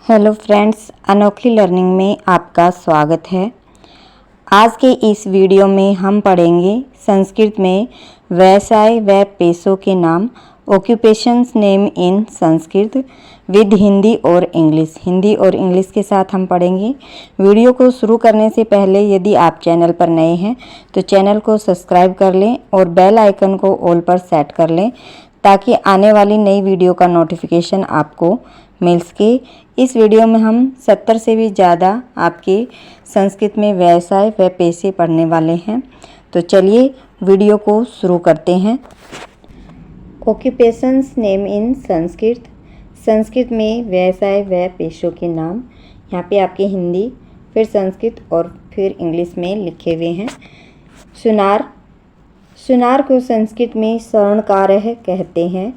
Hello friends, अनोखी learning में आपका स्वागत है। आज के इस वीडियो में हम पढ़ेंगे संस्कृत में व्यवसाय व पेशों के नाम, occupations name in Sanskrit with Hindi और इंग्लिश के साथ हम पढ़ेंगे। वीडियो को शुरू करने से पहले यदि आप चैनल पर नए हैं तो चैनल को सब्सक्राइब कर लें और बेल आइकन को ऑल पर सेट कर लें ताकि आने वाली नई वीडियो का नोटिफिकेशन आपको मिल सके। इस वीडियो में हम 70 से भी ज़्यादा आपके संस्कृत में व्यवसाय व पेशे पढ़ने वाले हैं। तो चलिए वीडियो को शुरू करते हैं। ऑक्यूपेशंस नेम इन संस्कृत में व्यवसाय व पेशों के नाम। यहाँ पे आपके हिंदी, फिर संस्कृत और फिर इंग्लिश में लिखे हुए हैं। सुनार को संस्कृत में स्वर्णकारः कहते हैं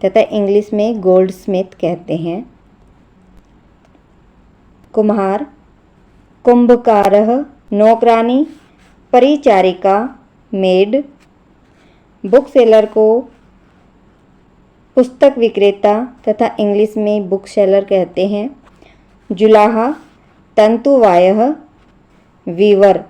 तथा इंग्लिश में गोल्ड स्मिथ कहते हैं। कुम्हार, कुंभकारः, नौकरानी, परिचारिका, मेड। बुक सेलर को पुस्तक विक्रेता तथा इंग्लिश में बुक सेलर कहते हैं। जुलाहा, तंतुवायः, वीवर।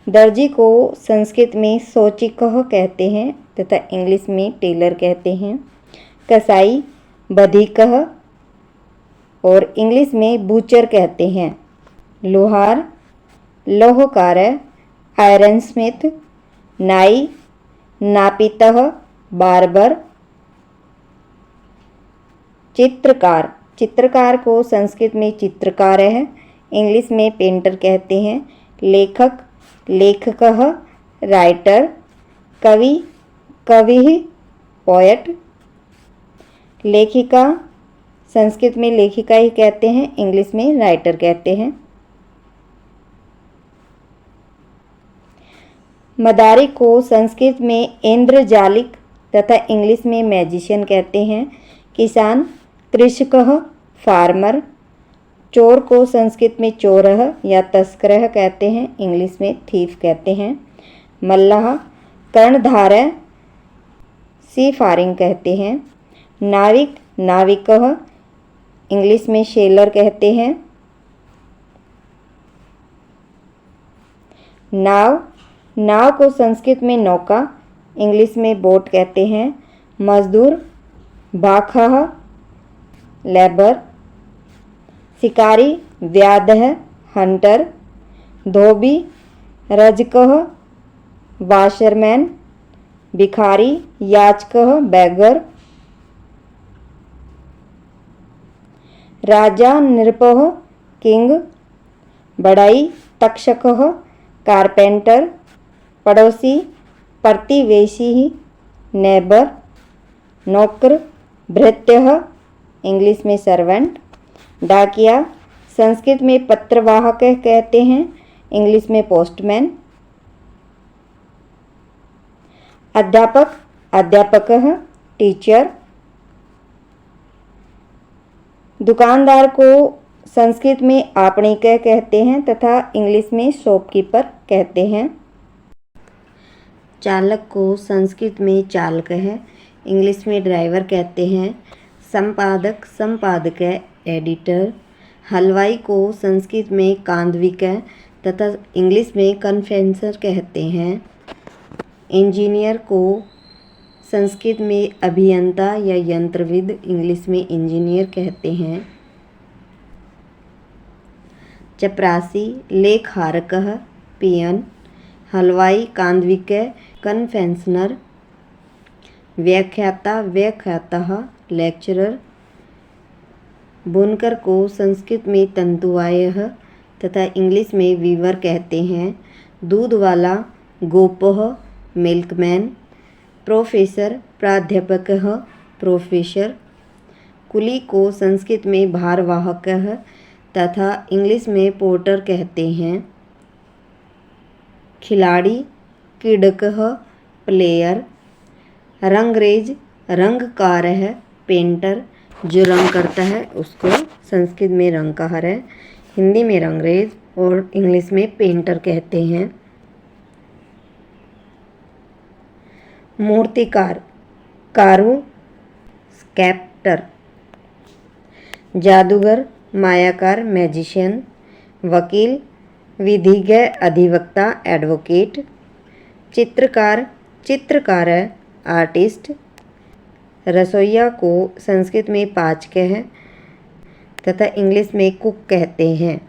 दर्जी को संस्कृत में सौचिकः कहते हैं तथा इंग्लिश में टेलर कहते हैं। कसाई, बधिकः और इंग्लिश में बूचर कहते हैं। लोहार, लौहकारः, आयरन स्मिथ। नाई, नापितः, बार्बर। चित्रकार को संस्कृत में चित्रकारः, इंग्लिश में पेंटर कहते हैं। लेखकः, राइटर। कविः, पोएट। लेखिका, संस्कृत में लेखिका ही कहते हैं, इंग्लिश में राइटर कहते हैं। मदारी को संस्कृत में इंद्रजालिक तथा इंग्लिश में मैजिशियन कहते हैं। किसान, कृषकः, फार्मर। चोर को संस्कृत में चोरः या तस्करः कहते हैं, इंग्लिश में थीफ कहते हैं। मल्लाह, कर्णधारः, सीफारिंग कहते हैं। नाविक, नाविकः, इंग्लिश में सेलर कहते हैं। नाव को संस्कृत में नौका, इंग्लिश में बोट कहते हैं। मजदूर, बाखः, लेबर। शिकारी, व्याधः, हंटर। धोबी, रजकः, वाशरमैन। भिखारी, याचकः, बैगर। राजा, नृपः, किंग। बढ़ई, तक्षकः, कारपेंटर। पड़ोसी, प्रतिवेशी, नेबर। नौकर, भृत्यः, इंग्लिश में सर्वेंट। डाकिया, संस्कृत में पत्रवाहक कहते हैं, इंग्लिश में पोस्टमैन। अध्यापकः, टीचर। दुकानदार को संस्कृत में आपणिकः कहते हैं तथा इंग्लिश में शॉपकीपर कहते हैं। चालक को संस्कृत में चालकः, इंग्लिश में ड्राइवर कहते हैं। संपादक, संपादकः, एडिटर। हलवाई को संस्कृत में कांदविकः तथा इंग्लिश में कन्फेंसर कहते हैं। इंजीनियर को संस्कृत में अभियंता या यंत्रविद, इंग्लिश में इंजीनियर कहते हैं। चपरासी, लेखारकः, पियन। हलवाई, कांदविकः, कन्फेक्शनर। व्याख्याता, व्याख्यातः, लेक्चरर। बुनकर को संस्कृत में तंतुवायः तथा इंग्लिश में वीवर कहते हैं। दूध वाला, गोपः, मिल्कमैन। प्रोफेसर, प्राध्यापकः, प्रोफेसर। कुली को संस्कृत में भारवाहकः तथा इंग्लिश में पोर्टर कहते हैं। खिलाड़ी, क्रीडकः, प्लेयर। रंगरेज, रंगकारः, पेंटर। जो रंग करता है उसको संस्कृत में रंगकार है, हिंदी में रंगरेज और इंग्लिश में पेंटर कहते हैं। मूर्तिकार, कारू, स्कैप्टर, जादूगर, मायाकार, मैजिशियन, वकील, विधिज्ञ, अधिवक्ता, एडवोकेट, चित्रकार, चित्रकार है, आर्टिस्ट, रसोइया को संस्कृत में पाचक है तथा इंग्लिश में कुक कहते हैं।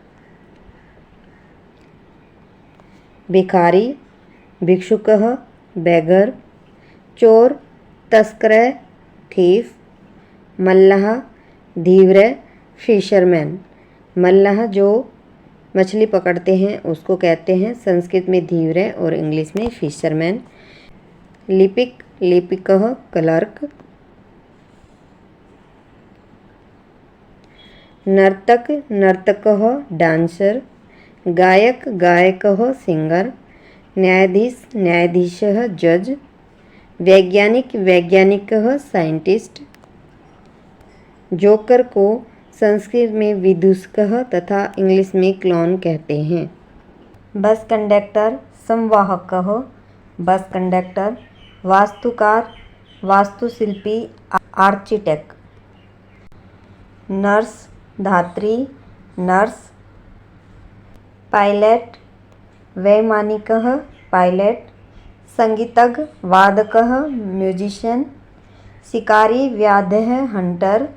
भिखारी, भिक्षुकः, बेगर, चोर, तस्कर, थीफ, मल्लाह, धीवरे, फिशरमैन। मल्लाह जो मछली पकड़ते हैं उसको कहते हैं संस्कृत में धीवरे और इंग्लिश में फिशरमैन। लिपिक, लिपिकः, क्लर्क। नर्तक, नर्तकः, डांसर। गायक, गायकः, सिंगर। न्यायाधीश, न्यायाधीशः, जज। वैज्ञानिक, वैज्ञानिकः, साइंटिस्ट। जोकर को संस्कृत में विदूषकः तथा इंग्लिश में क्लोन कहते हैं। Bus conductor, संवाहकः, bus conductor. वास्तुकार, वास्तुशिल्पी, आर्किटेक्ट। नर्स, धात्री, नर्स। पायलट, वैमानिकः, पायलट। संगीतज्ञ, वादकः, म्यूजिशियन। शिकारी, व्याधः, हंटर।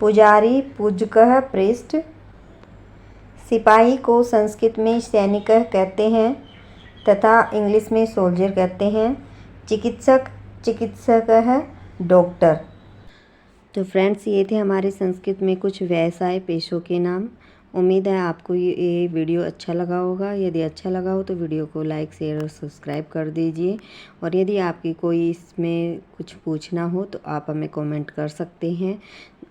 पुजारी, पूजकः, प्रीस्ट। सिपाही को संस्कृत में सैनिक कहते हैं तथा इंग्लिश में सोल्जर कहते हैं। चिकित्सक, चिकित्सक है, डॉक्टर। तो फ्रेंड्स, ये थे हमारे संस्कृत में कुछ व्यवसाय पेशों के नाम। उम्मीद है आपको ये वीडियो अच्छा लगा होगा। यदि अच्छा लगा हो तो वीडियो को लाइक, शेयर और सब्सक्राइब कर दीजिए। और यदि आपकी कोई इसमें कुछ पूछना हो तो आप हमें कमेंट कर सकते हैं।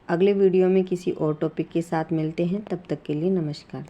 अगले वीडियो में किसी और टॉपिक के साथ मिलते हैं। तब तक के लिए नमस्कार।